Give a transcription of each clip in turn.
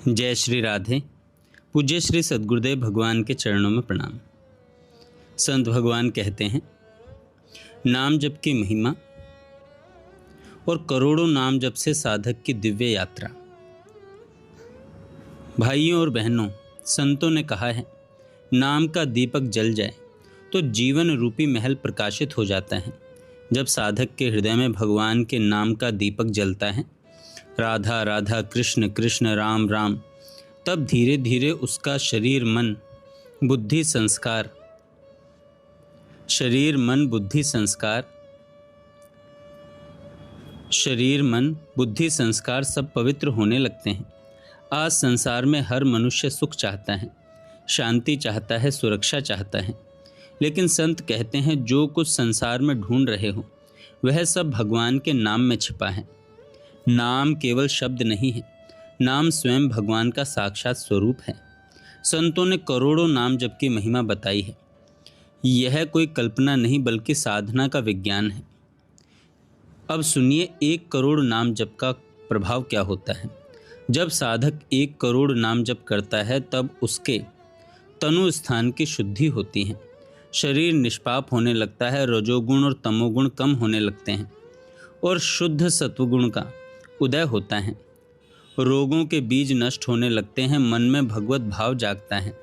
जय श्री राधे। पूज्य श्री सद्गुरुदेव भगवान के चरणों में प्रणाम। संत भगवान कहते हैं, नाम जप की महिमा और करोड़ों नाम जप से साधक की दिव्य यात्रा। भाइयों और बहनों, संतों ने कहा है, नाम का दीपक जल जाए तो जीवन रूपी महल प्रकाशित हो जाता है। जब साधक के हृदय में भगवान के नाम का दीपक जलता है, राधा राधा कृष्ण कृष्ण राम राम, तब धीरे धीरे उसका शरीर मन बुद्धि संस्कार शरीर मन बुद्धि संस्कार सब पवित्र होने लगते हैं। आज संसार में हर मनुष्य सुख चाहता है, शांति चाहता है, सुरक्षा चाहता है, लेकिन संत कहते हैं जो कुछ संसार में ढूंढ रहे हो वह सब भगवान के नाम में छिपा है। नाम केवल शब्द नहीं है, नाम स्वयं भगवान का साक्षात स्वरूप है। संतों ने करोड़ों नाम जप की महिमा बताई है। यह कोई कल्पना नहीं बल्कि साधना का विज्ञान है। अब सुनिए 1 करोड़ नाम जप का प्रभाव क्या होता है। जब साधक 1 करोड़ नाम जप करता है तब उसके तनु स्थान की शुद्धि होती है, शरीर निष्पाप होने लगता है, रजोगुण और तमोगुण कम होने लगते हैं और शुद्ध सत्वगुण का उदय होता है। रोगों के बीज नष्ट होने लगते हैं, मन में भगवत भाव जागता है।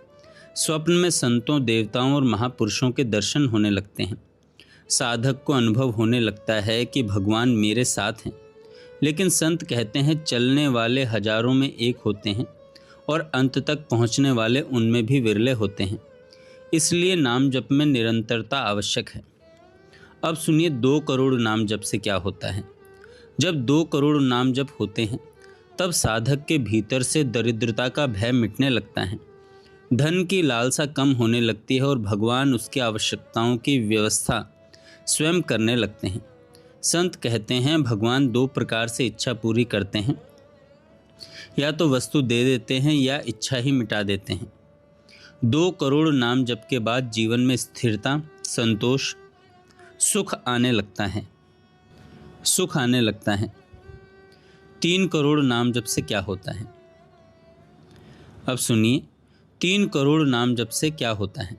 स्वप्न में संतों, देवताओं और महापुरुषों के दर्शन होने लगते हैं। साधक को अनुभव होने लगता है कि भगवान मेरे साथ हैं। लेकिन संत कहते हैं, चलने वाले हजारों में एक होते हैं और अंत तक पहुंचने वाले उनमें भी विरले होते हैं। इसलिए नाम जप में निरंतरता आवश्यक है। अब सुनिए 2 करोड़ नाम जप से क्या होता है। जब 2 करोड़ नाम जप होते हैं तब साधक के भीतर से दरिद्रता का भय मिटने लगता है, धन की लालसा कम होने लगती है और भगवान उसकी आवश्यकताओं की व्यवस्था स्वयं करने लगते हैं। संत कहते हैं, भगवान 2 प्रकार से इच्छा पूरी करते हैं, या तो वस्तु दे देते हैं या इच्छा ही मिटा देते हैं। 2 करोड़ नाम जप के बाद जीवन में स्थिरता, संतोष, सुख आने लगता है। 3 करोड़ नाम जप से क्या होता है। अब सुनिए 3 करोड़ नाम जप से क्या होता है।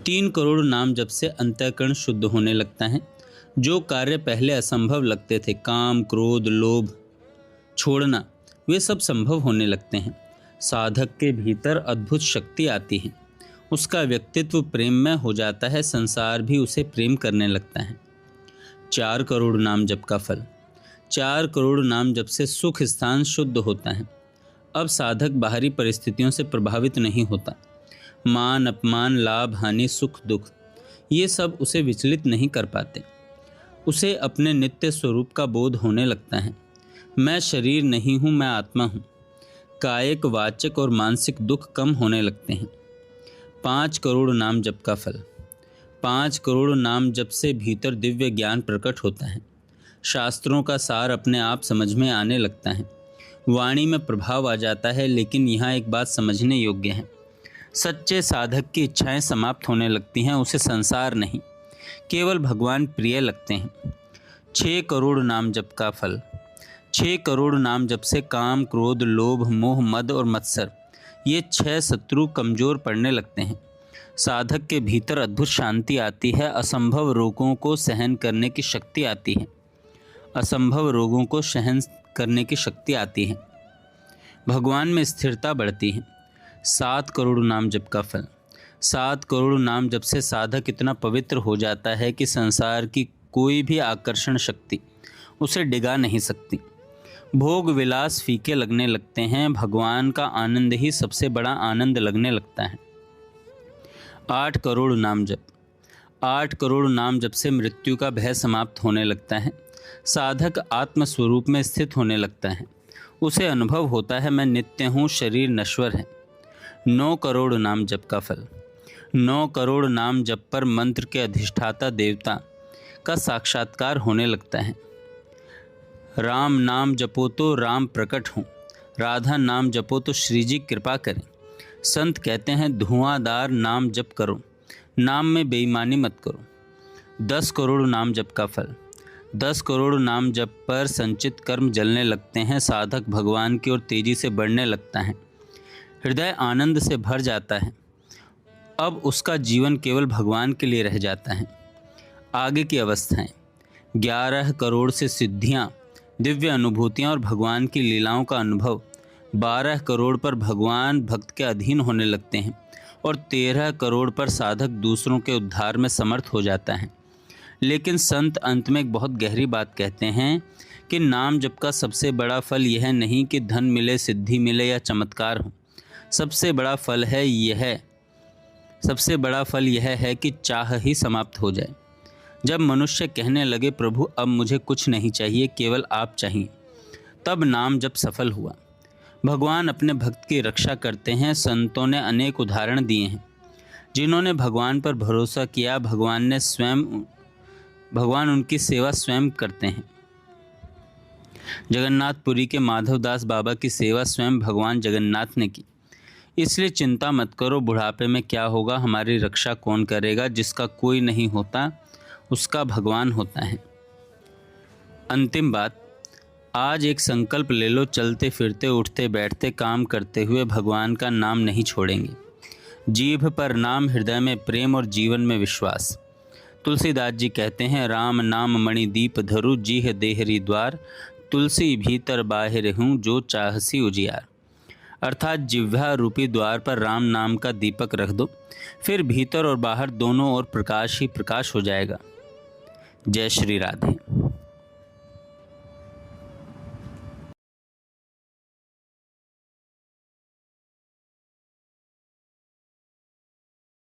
3 करोड़ नाम जप से अंतःकरण शुद्ध होने लगता है। जो कार्य पहले असंभव लगते थे, काम, क्रोध, लोभ छोड़ना, वे सब संभव होने लगते हैं। साधक के भीतर अद्भुत शक्ति आती है, उसका व्यक्तित्व प्रेममय हो जाता है, संसार भी उसे प्रेम करने लगता है। 4 करोड़ नाम जप का फल। 4 करोड़ नाम जप से सुख स्थान शुद्ध होता है। अब साधक बाहरी परिस्थितियों से प्रभावित नहीं होता। मान, अपमान, लाभ, हानि, सुख, दुख, ये सब उसे विचलित नहीं कर पाते। उसे अपने नित्य स्वरूप का बोध होने लगता है। मैं शरीर नहीं हूँ, मैं आत्मा हूँ। कायिक, वाचक और मानसिक दुख कम होने लगते हैं। 5 करोड़ नाम जप का फल। 5 करोड़ नाम जप से भीतर दिव्य ज्ञान प्रकट होता है। शास्त्रों का सार अपने आप समझ में आने लगता है। वाणी में प्रभाव आ जाता है। लेकिन यहाँ एक बात समझने योग्य है, सच्चे साधक की इच्छाएं समाप्त होने लगती हैं। उसे संसार नहीं, केवल भगवान प्रिय लगते हैं। 6 करोड़ नाम जप का फल। 6 करोड़ नाम जप से काम, क्रोध, लोभ, मोह, मद और मत्सर, ये 6 शत्रु कमजोर पड़ने लगते हैं। साधक के भीतर अद्भुत शांति आती है। असंभव रोगों को सहन करने की शक्ति आती है। भगवान में स्थिरता बढ़ती है। 7 करोड़ नाम जप का फल। 7 करोड़ नाम जप से साधक इतना पवित्र हो जाता है कि संसार की कोई भी आकर्षण शक्ति उसे डिगा नहीं सकती। भोग विलास फीके लगने लगते हैं। भगवान का आनंद ही सबसे बड़ा आनंद लगने लगता है। 8 करोड़ नाम जप। 8 करोड़ नाम जप से मृत्यु का भय समाप्त होने लगता है। साधक आत्म स्वरूप में स्थित होने लगता है। उसे अनुभव होता है, मैं नित्य हूँ, शरीर नश्वर है। 9 करोड़ नाम जप का फल। 9 करोड़ नाम जप पर मंत्र के अधिष्ठाता देवता का साक्षात्कार होने लगता है। राम नाम जपो तो राम प्रकट हों, राधा नाम जपो तो श्री जी कृपा करें। संत कहते हैं, धुआंधार नाम जप करो, नाम में बेईमानी मत करो। 10 करोड़ नाम जप का फल। 10 करोड़ नाम जप पर संचित कर्म जलने लगते हैं। साधक भगवान की ओर तेजी से बढ़ने लगता है। हृदय आनंद से भर जाता है। अब उसका जीवन केवल भगवान के लिए रह जाता है। आगे की अवस्थाएं: 11 करोड़ से सिद्धियां, दिव्य अनुभूतियां और भगवान की लीलाओं का अनुभव। 12 करोड़ पर भगवान भक्त के अधीन होने लगते हैं और 13 करोड़ पर साधक दूसरों के उद्धार में समर्थ हो जाता है। लेकिन संत अंत में एक बहुत गहरी बात कहते हैं कि नाम जप का सबसे बड़ा फल यह नहीं कि धन मिले, सिद्धि मिले या चमत्कार हो। सबसे बड़ा फल यह है कि चाह ही समाप्त हो जाए। जब मनुष्य कहने लगे, प्रभु अब मुझे कुछ नहीं चाहिए, केवल आप चाहिए, तब नाम जप सफल हुआ। भगवान अपने भक्त की रक्षा करते हैं। संतों ने अनेक उदाहरण दिए हैं। जिन्होंने भगवान पर भरोसा किया, भगवान उनकी सेवा स्वयं करते हैं। जगन्नाथपुरी के माधवदास बाबा की सेवा स्वयं भगवान जगन्नाथ ने की। इसलिए चिंता मत करो, बुढ़ापे में क्या होगा, हमारी रक्षा कौन करेगा। जिसका कोई नहीं होता उसका भगवान होता है। अंतिम बात, आज एक संकल्प ले लो, चलते फिरते, उठते बैठते, काम करते हुए भगवान का नाम नहीं छोड़ेंगे। जीभ पर नाम, हृदय में प्रेम और जीवन में विश्वास। तुलसीदास जी कहते हैं, राम नाम मणि दीप धरु, जीह देहरी द्वार, तुलसी भीतर बाहिर हूँ, जो चाहसी उजियार। अर्थात जिह्वा रूपी द्वार पर राम नाम का दीपक रख दो, फिर भीतर और बाहर दोनों ओर प्रकाश ही प्रकाश हो जाएगा। जय श्री राधे।